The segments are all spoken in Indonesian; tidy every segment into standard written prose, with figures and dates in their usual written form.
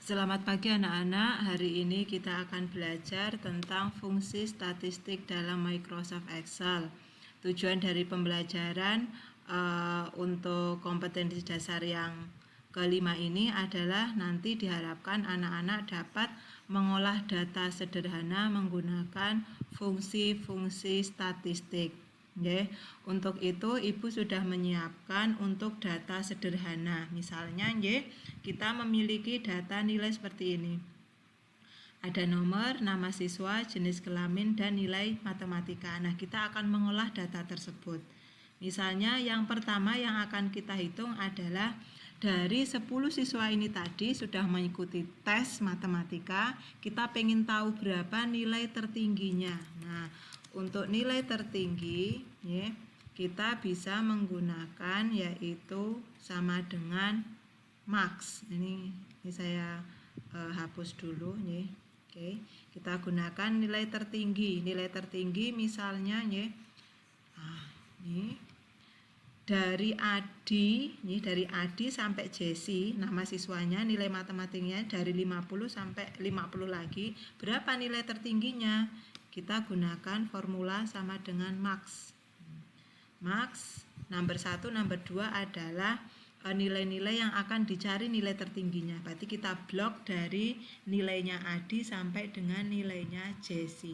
Selamat pagi anak-anak, hari ini kita akan belajar tentang fungsi statistik dalam Microsoft Excel. Tujuan dari pembelajaran untuk kompetensi dasar yang kelima ini adalah nanti diharapkan anak-anak dapat mengolah data sederhana menggunakan fungsi-fungsi statistik. Okay. Untuk itu Ibu sudah menyiapkan untuk data sederhana. Misalnya kita memiliki data nilai seperti ini. Ada nomor, nama siswa, jenis kelamin, dan nilai matematika. Nah, kita akan mengolah data tersebut. Misalnya yang pertama yang akan kita hitung adalah dari 10 siswa ini tadi sudah mengikuti tes matematika, kita pengen tahu berapa nilai tertingginya. Nah, untuk nilai tertinggi ya, kita bisa menggunakan yaitu sama dengan max. Ini saya hapus dulu ya. Oke, kita gunakan nilai tertinggi. Nilai tertinggi misalnya ya. Ini dari Adi, ini dari Adi sampai Jesse, nama siswanya, nilai matematikanya dari 50 sampai 50 lagi. Berapa nilai tertingginya? Kita gunakan formula sama dengan max. Max, nomor 1, nomor 2 adalah nilai-nilai yang akan dicari nilai tertingginya. Berarti kita blok dari nilainya Adi sampai dengan nilainya Jesse.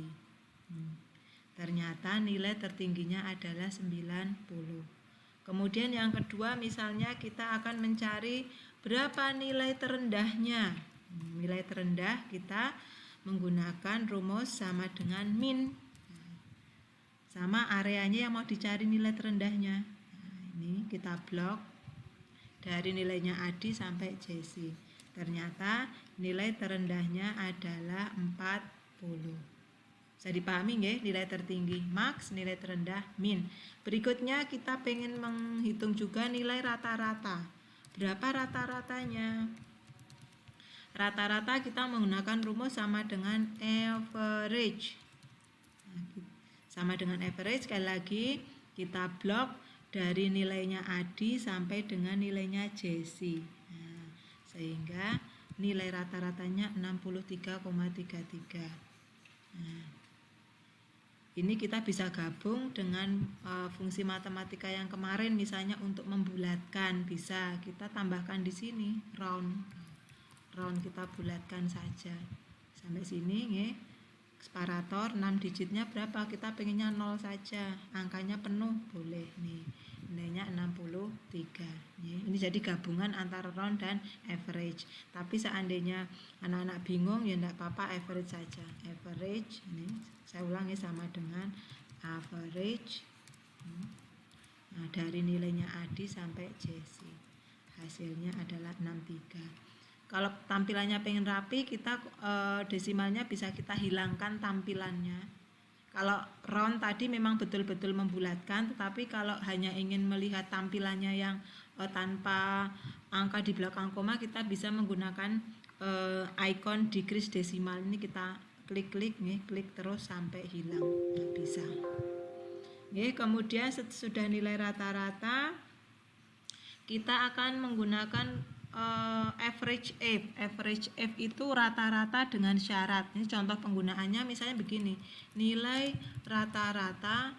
Ternyata nilai tertingginya adalah 90. Kemudian yang kedua misalnya kita akan mencari berapa nilai terendahnya. Nilai terendah kita menggunakan rumus sama dengan min. Sama areanya yang mau dicari nilai terendahnya. Nah, ini kita blok dari nilainya Adi sampai Jesse. Ternyata nilai terendahnya adalah 40. Bisa dipahami nggih, nilai tertinggi max, nilai terendah min. Berikutnya kita pengen menghitung juga nilai rata-rata. Berapa rata-ratanya? Rata-rata kita menggunakan rumus sama dengan average. Sama dengan average, sekali lagi kita blok dari nilainya Adi sampai dengan nilainya Jesse. Nah, sehingga nilai rata-ratanya 63,33. Nah, ini kita bisa gabung dengan fungsi matematika yang kemarin, misalnya untuk membulatkan bisa kita tambahkan di sini round kita bulatkan saja sampai sini ya. Separator 6 digitnya berapa, kita pengennya 0 saja, angkanya penuh boleh nih, nilainya 63 ya. Ini jadi gabungan antara round dan average, tapi seandainya anak-anak bingung ya enggak apa-apa, average saja. Average ini saya ulangi sama dengan average. Nah, dari nilainya Adi sampai Jesse hasilnya adalah 63. Kalau tampilannya pengen rapi, kita desimalnya bisa kita hilangkan tampilannya. Kalau round tadi memang betul-betul membulatkan, tetapi kalau hanya ingin melihat tampilannya yang tanpa angka di belakang koma, kita bisa menggunakan icon decrease desimal ini, kita klik-klik nih, klik terus sampai hilang. Nah, bisa. Oke, kemudian sudah nilai rata-rata, kita akan menggunakan average F. Average F itu rata-rata dengan syarat. Ini contoh penggunaannya misalnya begini, nilai rata-rata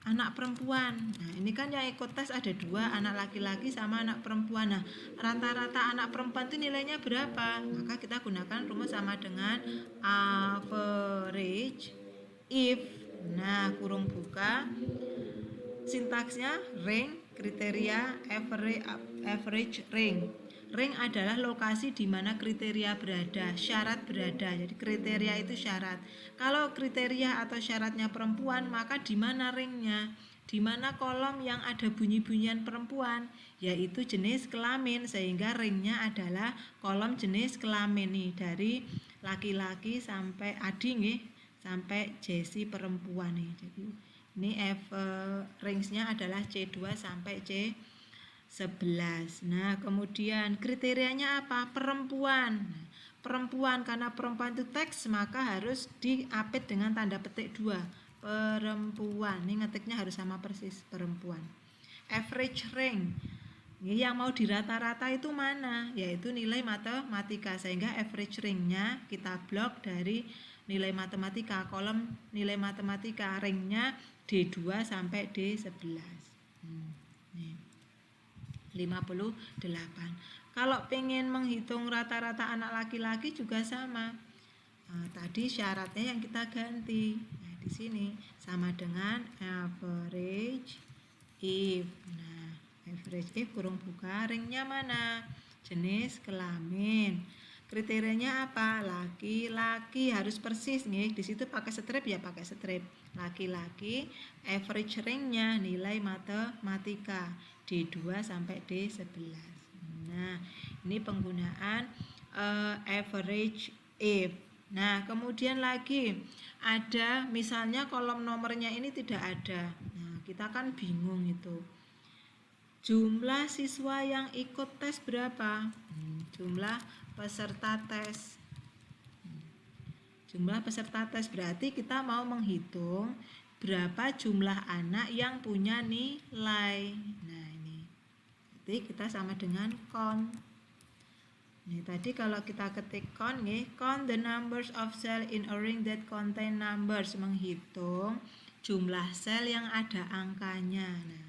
anak perempuan. Nah, ini kan yang ikut tes ada 2, anak laki-laki sama anak perempuan. Nah, rata-rata anak perempuan itu nilainya berapa? Maka kita gunakan rumus sama dengan average if, nah kurung buka, sintaksnya rank, kriteria, average, rank. Rank adalah lokasi di mana kriteria berada, syarat berada. Jadi kriteria itu syarat. Kalau kriteria atau syaratnya perempuan, maka di mana ranknya? Di mana kolom yang ada bunyi-bunyian perempuan, yaitu jenis kelamin, sehingga ranknya adalah kolom jenis kelamin nih, dari laki-laki sampai Adi nih, sampai Jesse perempuan nih. Jadi ini range-nya adalah C2 sampai C11. Nah, kemudian kriterianya apa? Perempuan. Perempuan, karena perempuan itu teks, maka harus diapit dengan tanda petik 2. Perempuan. Ini ngetiknya harus sama persis, perempuan. Average rank. Yang mau dirata-rata itu mana? Yaitu nilai matematika, sehingga average ringnya kita blok dari nilai matematika, kolom nilai matematika, ringnya D2 sampai D11. Nih, 58. Kalau pengen menghitung rata-rata anak laki-laki juga sama. Nah, tadi syaratnya yang kita ganti. Nah, di sini sama dengan average if. Nah, average if kurung buka, ringnya mana? Jenis kelamin. Kriterianya apa? Laki-laki, harus persis nih. Di situ pakai strip ya pakai strip. Laki-laki, average ringnya nilai matematika D2 sampai D11. Nah, ini penggunaan average if. Nah, kemudian lagi ada misalnya kolom nomornya ini tidak ada. Nah, kita kan bingung itu. Jumlah siswa yang ikut tes berapa? Jumlah peserta tes. Jumlah peserta tes berarti kita mau menghitung berapa jumlah anak yang punya nilai. Nah, ini. Jadi kita sama dengan count. Nih, tadi kalau kita ketik count nih, count the numbers of cell in a ring that contain numbers, menghitung jumlah sel yang ada angkanya. Nah,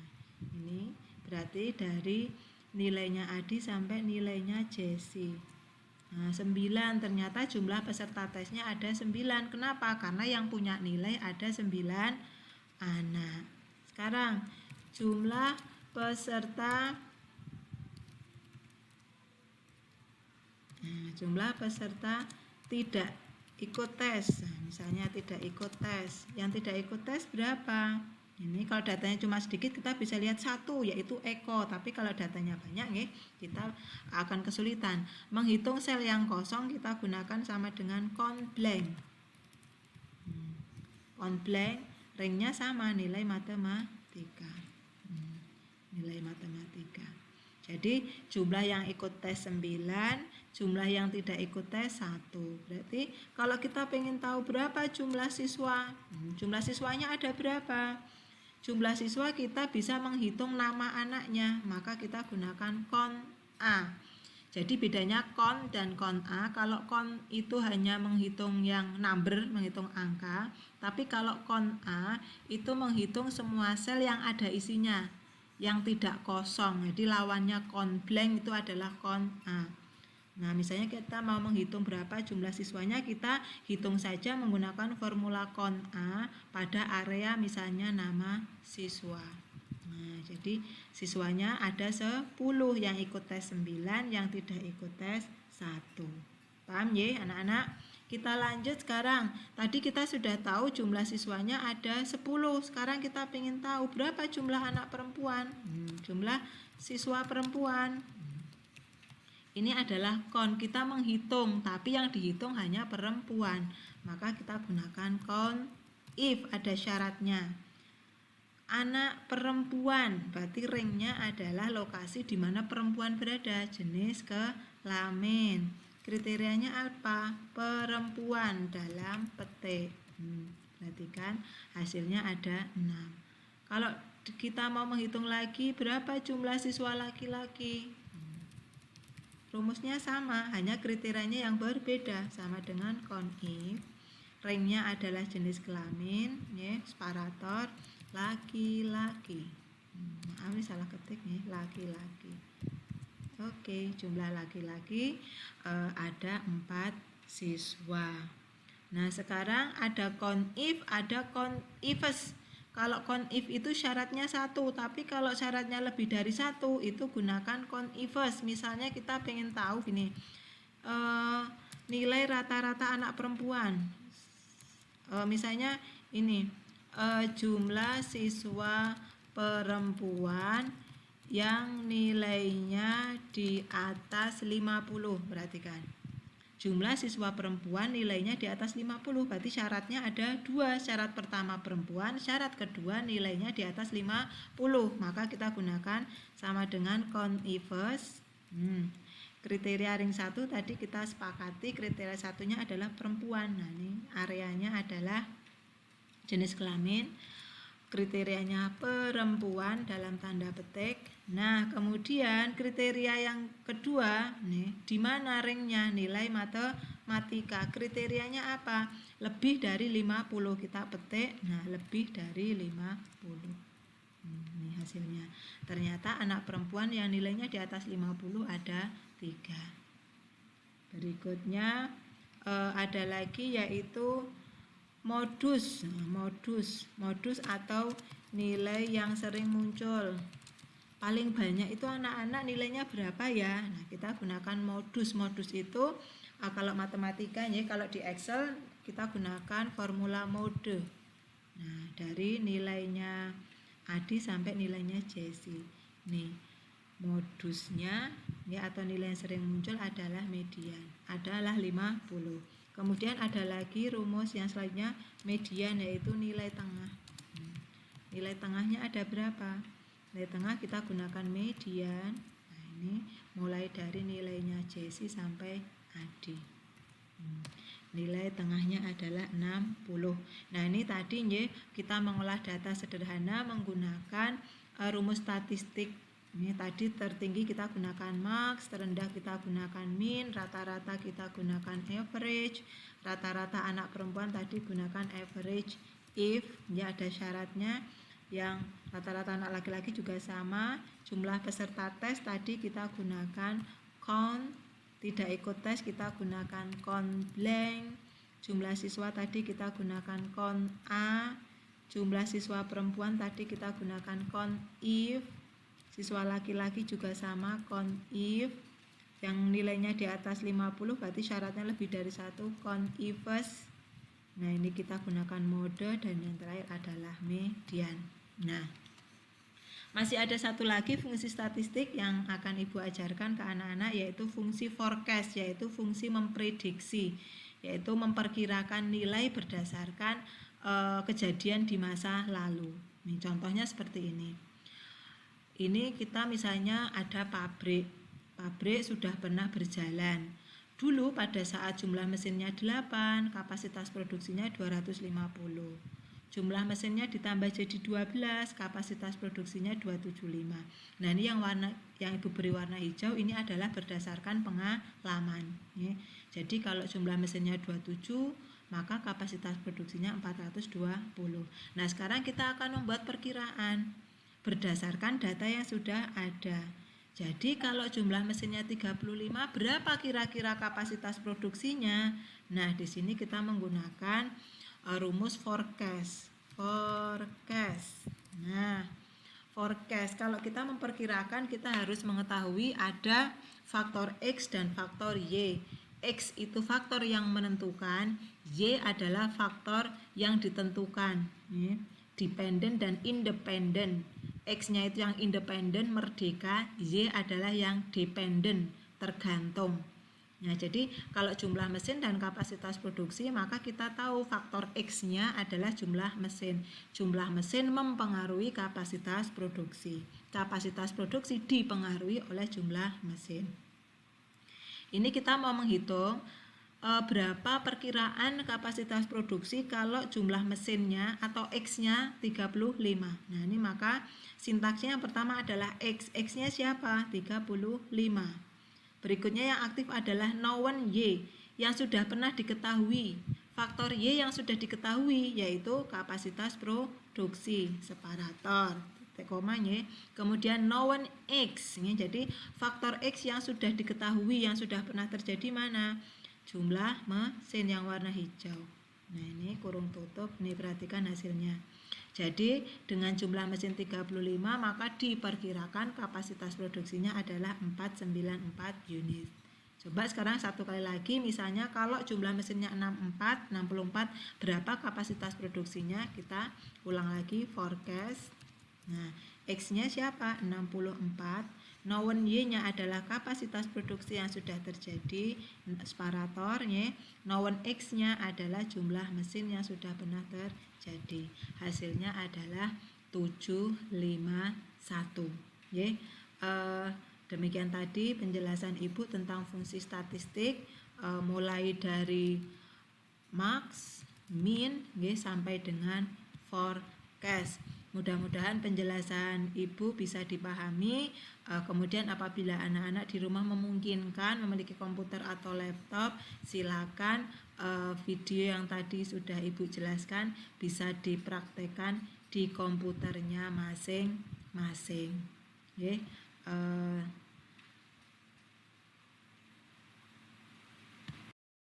ini berarti dari nilainya Adi sampai nilainya Jesse. Nah, 9, ternyata jumlah peserta tesnya ada 9. Kenapa? Karena yang punya nilai ada 9 anak. Sekarang jumlah peserta, nah, jumlah peserta tidak ikut tes. Nah, misalnya tidak ikut tes. Yang tidak ikut tes berapa? Ini kalau datanya cuma sedikit kita bisa lihat 1, yaitu Eko. Tapi kalau datanya banyak nih, kita akan kesulitan. Menghitung sel yang kosong kita gunakan sama dengan count blank. Count blank, ringnya sama, nilai matematika. Nilai matematika. Jadi jumlah yang ikut tes 9, jumlah yang tidak ikut tes 1. Berarti kalau kita pengen tahu berapa jumlah siswa, jumlah siswanya ada berapa? Jumlah siswa kita bisa menghitung nama anaknya, maka kita gunakan count A. Jadi bedanya count dan count A, kalau count itu hanya menghitung yang number, menghitung angka, tapi kalau count A itu menghitung semua sel yang ada isinya, yang tidak kosong. Jadi lawannya count blank itu adalah count A. Nah, misalnya kita mau menghitung berapa jumlah siswanya, kita hitung saja menggunakan formula count A pada area misalnya nama siswa. Nah, jadi siswanya ada 10, yang ikut tes 9, yang tidak ikut tes 1. Paham ya anak-anak? Kita lanjut sekarang. Tadi kita sudah tahu jumlah siswanya ada 10. Sekarang kita ingin tahu berapa jumlah anak perempuan. Jumlah siswa perempuan. Ini adalah count, kita menghitung, tapi yang dihitung hanya perempuan. Maka kita gunakan count if, ada syaratnya. Anak perempuan, berarti ringnya adalah lokasi di mana perempuan berada, jenis kelamin. Kriterianya apa? Perempuan dalam petik. Perhatikan hasilnya ada 6. Kalau kita mau menghitung lagi berapa jumlah siswa laki-laki, rumusnya sama, hanya kriterianya yang berbeda, sama dengan count if. Ringnya adalah jenis kelamin, ya, separator laki-laki. Maaf salah ketik nih, laki-laki. Oke, jumlah laki-laki ada 4 siswa. Nah, sekarang ada count if, ada count ifs. Kalau count if itu syaratnya 1, tapi kalau syaratnya lebih dari 1 itu gunakan count ifs. Misalnya kita pengen tahu gini, nilai rata-rata anak perempuan. Misalnya ini, jumlah siswa perempuan yang nilainya di atas 50. Perhatikan. Jumlah siswa perempuan nilainya di atas 50, berarti syaratnya ada 2. Syarat pertama perempuan, syarat kedua nilainya di atas 50. Maka kita gunakan sama dengan count ifs. Kriteria ring 1 tadi kita sepakati, kriteria satunya adalah perempuan. Nah, ini areanya adalah jenis kelamin. kriterianya perempuan dalam tanda petik. Nah, kemudian kriteria yang kedua, nih, di mana ringnya nilai matematika. Kriterianya apa? Lebih dari 50 kita petik. Nah, lebih dari 50. Ini hasilnya. Ternyata anak perempuan yang nilainya di atas 50 ada 3. Berikutnya ada lagi yaitu modus atau nilai yang sering muncul. Paling banyak itu anak-anak nilainya berapa ya? Nah, kita gunakan modus. Modus itu kalau matematika ya, kalau di Excel kita gunakan formula mode. Nah, dari nilainya Adi sampai nilainya Jesse. Nih, modusnya ya atau nilai yang sering muncul adalah median, adalah 50. Kemudian ada lagi rumus yang selanjutnya median, yaitu nilai tengah. Nilai tengahnya ada berapa? Nilai tengah kita gunakan median. Nah, ini mulai dari nilainya Jesse sampai Adi. Nilai tengahnya adalah 60. Nah, ini tadi kita mengolah data sederhana menggunakan rumus statistik. Ini tadi tertinggi kita gunakan max, terendah kita gunakan min, rata-rata kita gunakan average, rata-rata anak perempuan tadi gunakan average if, ya ada syaratnya. Yang rata-rata anak laki-laki juga sama. Jumlah peserta tes tadi kita gunakan count, tidak ikut tes kita gunakan count blank. Jumlah siswa tadi kita gunakan count A. Jumlah siswa perempuan tadi kita gunakan count if. Siswa laki-laki juga sama, count if. Yang nilainya di atas 50 berarti syaratnya lebih dari 1, count ifs. Nah, ini kita gunakan mode, dan yang terakhir adalah median. Nah, masih ada satu lagi fungsi statistik yang akan Ibu ajarkan ke anak-anak, yaitu fungsi forecast, yaitu fungsi memprediksi, yaitu memperkirakan nilai berdasarkan kejadian di masa lalu. Nih, contohnya seperti ini. Ini kita misalnya ada pabrik sudah pernah berjalan. Dulu pada saat jumlah mesinnya 8, kapasitas produksinya 250. Jumlah mesinnya ditambah jadi 12, kapasitas produksinya 275. Nah, ini yang Ibu beri warna hijau ini adalah berdasarkan pengalaman. Jadi kalau jumlah mesinnya 27, maka kapasitas produksinya 420. Nah, sekarang kita akan membuat perkiraan berdasarkan data yang sudah ada. Jadi kalau jumlah mesinnya 35, berapa kira-kira kapasitas produksinya? Nah, di sini kita menggunakan rumus forecast. Nah, forecast, kalau kita memperkirakan kita harus mengetahui ada faktor X dan faktor Y. X itu faktor yang menentukan, Y adalah faktor yang ditentukan. Dependent dan independent. X-nya itu yang independen, merdeka, Y adalah yang dependent, tergantung. Nah, jadi kalau jumlah mesin dan kapasitas produksi, maka kita tahu faktor X-nya adalah jumlah mesin. Jumlah mesin mempengaruhi kapasitas produksi. Kapasitas produksi dipengaruhi oleh jumlah mesin. Ini kita mau menghitung berapa perkiraan kapasitas produksi kalau jumlah mesinnya atau X-nya 35. Nah, ini maka sintaksnya yang pertama adalah X. X-nya siapa? 35. Berikutnya yang aktif adalah known Y, yang sudah pernah diketahui. Faktor Y yang sudah diketahui yaitu kapasitas produksi, separator. Kemudian known X, jadi faktor X yang sudah diketahui, yang sudah pernah terjadi mana? Jumlah mesin yang warna hijau. Nah, ini kurung tutup, nih perhatikan hasilnya. Jadi dengan jumlah mesin 35, maka diperkirakan kapasitas produksinya adalah 494 unit. Coba sekarang satu kali lagi, misalnya kalau jumlah mesinnya 64, berapa kapasitas produksinya? Kita ulang lagi forecast. Nah, X-nya siapa? 64. Known Y-nya adalah kapasitas produksi yang sudah terjadi, separatornya. Known X-nya adalah jumlah mesin yang sudah pernah terjadi. Hasilnya adalah 751. Demikian tadi penjelasan Ibu tentang fungsi statistik, mulai dari max, min, sampai dengan forecast. Mudah-mudahan penjelasan Ibu bisa dipahami. Kemudian apabila anak-anak di rumah memungkinkan memiliki komputer atau laptop, silakan video yang tadi sudah Ibu jelaskan bisa dipraktekkan di komputernya masing-masing. Oke.